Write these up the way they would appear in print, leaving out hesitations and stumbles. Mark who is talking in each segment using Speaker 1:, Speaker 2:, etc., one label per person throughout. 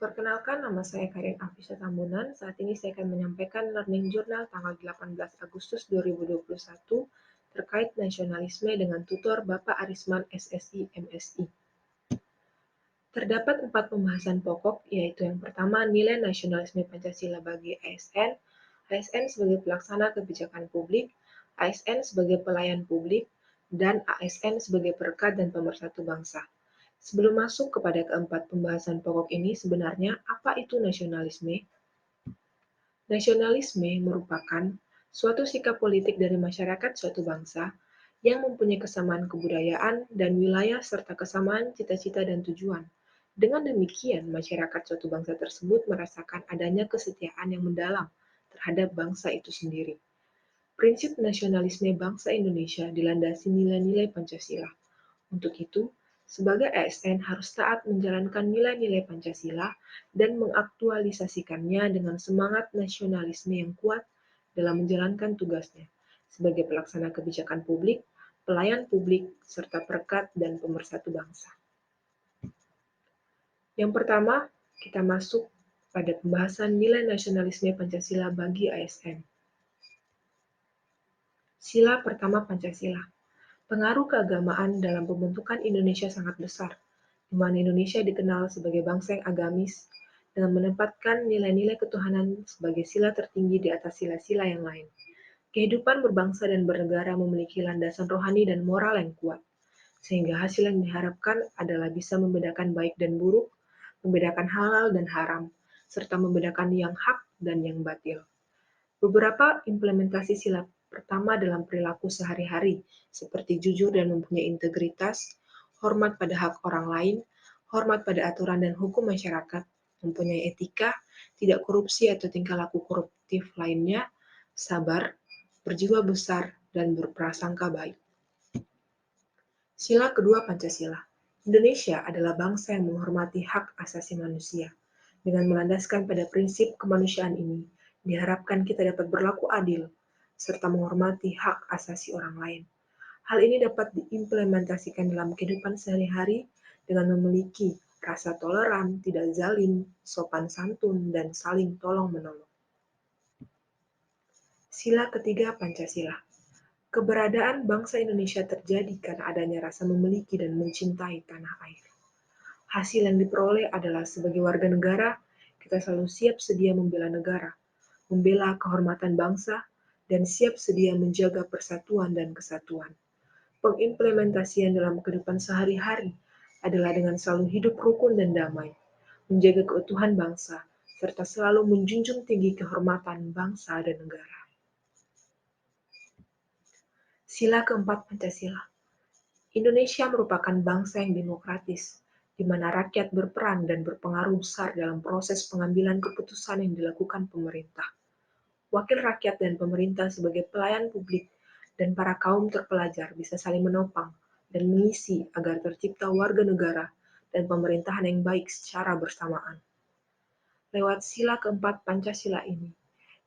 Speaker 1: Perkenalkan, nama saya Karin Afisya Tambunan. Saat ini saya akan menyampaikan Learning Journal tanggal 18 Agustus 2021 terkait nasionalisme dengan tutor Bapak Arisman SSI MSI. Terdapat 4 pembahasan pokok, yaitu yang pertama nilai nasionalisme Pancasila bagi ASN, ASN sebagai pelaksana kebijakan publik, ASN sebagai pelayan publik, dan ASN sebagai perekat dan pemersatu bangsa. Sebelum masuk kepada keempat pembahasan pokok ini, sebenarnya apa itu nasionalisme? Nasionalisme merupakan suatu sikap politik dari masyarakat suatu bangsa yang mempunyai kesamaan kebudayaan dan wilayah serta kesamaan cita-cita dan tujuan. Dengan demikian, masyarakat suatu bangsa tersebut merasakan adanya kesetiaan yang mendalam terhadap bangsa itu sendiri. Prinsip nasionalisme bangsa Indonesia dilandasi nilai-nilai Pancasila. Untuk itu, sebagai ASN harus taat menjalankan nilai-nilai Pancasila dan mengaktualisasikannya dengan semangat nasionalisme yang kuat dalam menjalankan tugasnya sebagai pelaksana kebijakan publik, pelayan publik, serta perekat dan pemersatu bangsa. Yang pertama, kita masuk pada pembahasan nilai nasionalisme Pancasila bagi ASN. Sila pertama Pancasila. Pengaruh keagamaan dalam pembentukan Indonesia sangat besar, di mana Indonesia dikenal sebagai bangsa yang agamis, dengan menempatkan nilai-nilai ketuhanan sebagai sila tertinggi di atas sila-sila yang lain. Kehidupan berbangsa dan bernegara memiliki landasan rohani dan moral yang kuat, sehingga hasil yang diharapkan adalah bisa membedakan baik dan buruk, membedakan halal dan haram, serta membedakan yang hak dan yang batil. Beberapa implementasi sila pertama dalam perilaku sehari-hari, seperti jujur dan mempunyai integritas, hormat pada hak orang lain, hormat pada aturan dan hukum masyarakat, mempunyai etika, tidak korupsi atau tingkah laku koruptif lainnya, sabar, berjiwa besar, dan berprasangka baik. Sila kedua Pancasila. Indonesia adalah bangsa yang menghormati hak asasi manusia. Dengan melandaskan pada prinsip kemanusiaan ini, diharapkan kita dapat berlaku adil, serta menghormati hak asasi orang lain. Hal ini dapat diimplementasikan dalam kehidupan sehari-hari dengan memiliki rasa toleran, tidak zalim, sopan santun, dan saling tolong-menolong. Sila ketiga Pancasila. Keberadaan bangsa Indonesia terjadi karena adanya rasa memiliki dan mencintai tanah air. Hasil yang diperoleh adalah sebagai warga negara, kita selalu siap sedia membela negara, membela kehormatan bangsa, dan siap sedia menjaga persatuan dan kesatuan. Pengimplementasian dalam kehidupan sehari-hari adalah dengan selalu hidup rukun dan damai, menjaga keutuhan bangsa, serta selalu menjunjung tinggi kehormatan bangsa dan negara. Sila keempat Pancasila. Indonesia merupakan bangsa yang demokratis, di mana rakyat berperan dan berpengaruh besar dalam proses pengambilan keputusan yang dilakukan pemerintah. Wakil rakyat dan pemerintah sebagai pelayan publik dan para kaum terpelajar bisa saling menopang dan mengisi agar tercipta warga negara dan pemerintahan yang baik secara bersamaan. Lewat sila keempat Pancasila ini,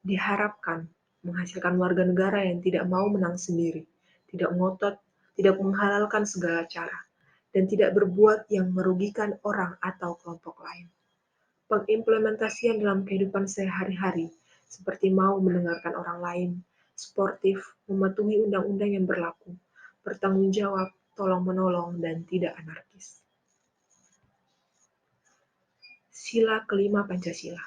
Speaker 1: diharapkan menghasilkan warga negara yang tidak mau menang sendiri, tidak ngotot, tidak menghalalkan segala cara, dan tidak berbuat yang merugikan orang atau kelompok lain. Pengimplementasian dalam kehidupan sehari-hari, seperti mau mendengarkan orang lain, sportif, mematuhi undang-undang yang berlaku, bertanggung jawab, tolong-menolong, dan tidak anarkis. Sila kelima Pancasila.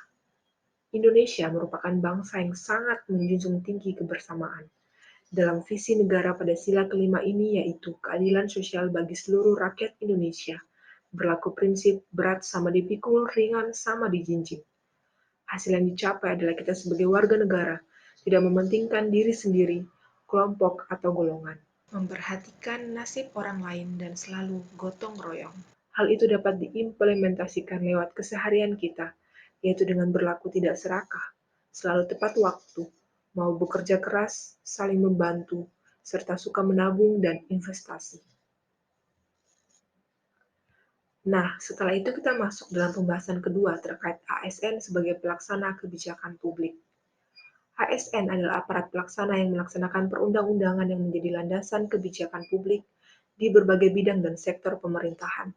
Speaker 1: Indonesia merupakan bangsa yang sangat menjunjung tinggi kebersamaan. Dalam visi negara pada sila kelima ini yaitu keadilan sosial bagi seluruh rakyat Indonesia, berlaku prinsip berat sama dipikul, ringan sama dijinjing. Hasil yang dicapai adalah kita sebagai warga negara tidak mementingkan diri sendiri, kelompok, atau golongan. Memperhatikan nasib orang lain dan selalu gotong royong. Hal itu dapat diimplementasikan lewat keseharian kita, yaitu dengan berlaku tidak serakah, selalu tepat waktu, mau bekerja keras, saling membantu, serta suka menabung dan investasi. Nah, setelah itu kita masuk dalam pembahasan kedua terkait ASN sebagai pelaksana kebijakan publik. ASN adalah aparat pelaksana yang melaksanakan perundang-undangan yang menjadi landasan kebijakan publik di berbagai bidang dan sektor pemerintahan.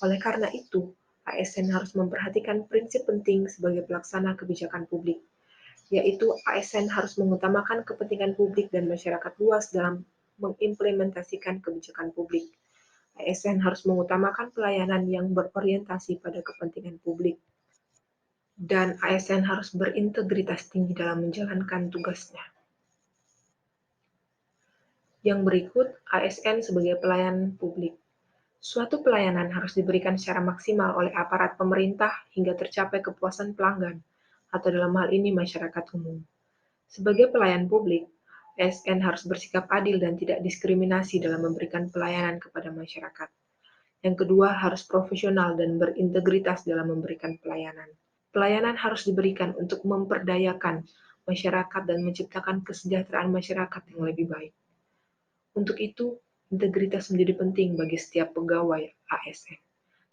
Speaker 1: Oleh karena itu, ASN harus memperhatikan prinsip penting sebagai pelaksana kebijakan publik, yaitu ASN harus mengutamakan kepentingan publik dan masyarakat luas dalam mengimplementasikan kebijakan publik. ASN harus mengutamakan pelayanan yang berorientasi pada kepentingan publik, dan ASN harus berintegritas tinggi dalam menjalankan tugasnya. Yang berikut, ASN sebagai pelayan publik. Suatu pelayanan harus diberikan secara maksimal oleh aparat pemerintah hingga tercapai kepuasan pelanggan, atau dalam hal ini masyarakat umum. Sebagai pelayan publik, ASN harus bersikap adil dan tidak diskriminasi dalam memberikan pelayanan kepada masyarakat. Yang kedua, harus profesional dan berintegritas dalam memberikan pelayanan. Pelayanan harus diberikan untuk memperdayakan masyarakat dan menciptakan kesejahteraan masyarakat yang lebih baik. Untuk itu, integritas menjadi penting bagi setiap pegawai ASN.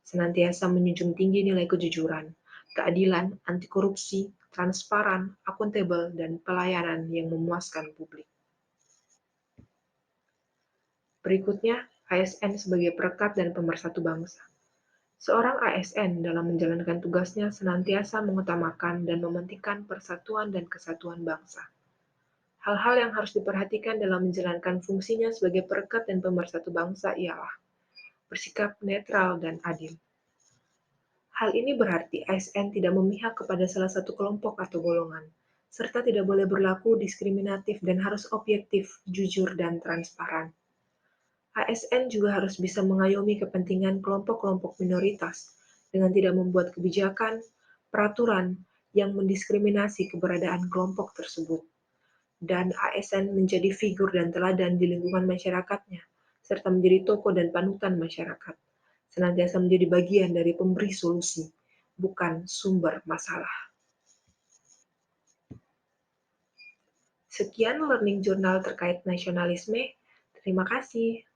Speaker 1: Senantiasa menjunjung tinggi nilai kejujuran, keadilan, anti korupsi, transparan, akuntabel, dan pelayanan yang memuaskan publik. Berikutnya, ASN sebagai perekat dan pemersatu bangsa. Seorang ASN dalam menjalankan tugasnya senantiasa mengutamakan dan mementingkan persatuan dan kesatuan bangsa. Hal-hal yang harus diperhatikan dalam menjalankan fungsinya sebagai perekat dan pemersatu bangsa ialah bersikap netral dan adil. Hal ini berarti ASN tidak memihak kepada salah satu kelompok atau golongan, serta tidak boleh berlaku diskriminatif dan harus objektif, jujur, dan transparan. ASN juga harus bisa mengayomi kepentingan kelompok-kelompok minoritas dengan tidak membuat kebijakan, peraturan yang mendiskriminasi keberadaan kelompok tersebut. Dan ASN menjadi figur dan teladan di lingkungan masyarakatnya, serta menjadi tokoh dan panutan masyarakat, senantiasa menjadi bagian dari pemberi solusi, bukan sumber masalah. Sekian Learning Journal terkait nasionalisme. Terima kasih.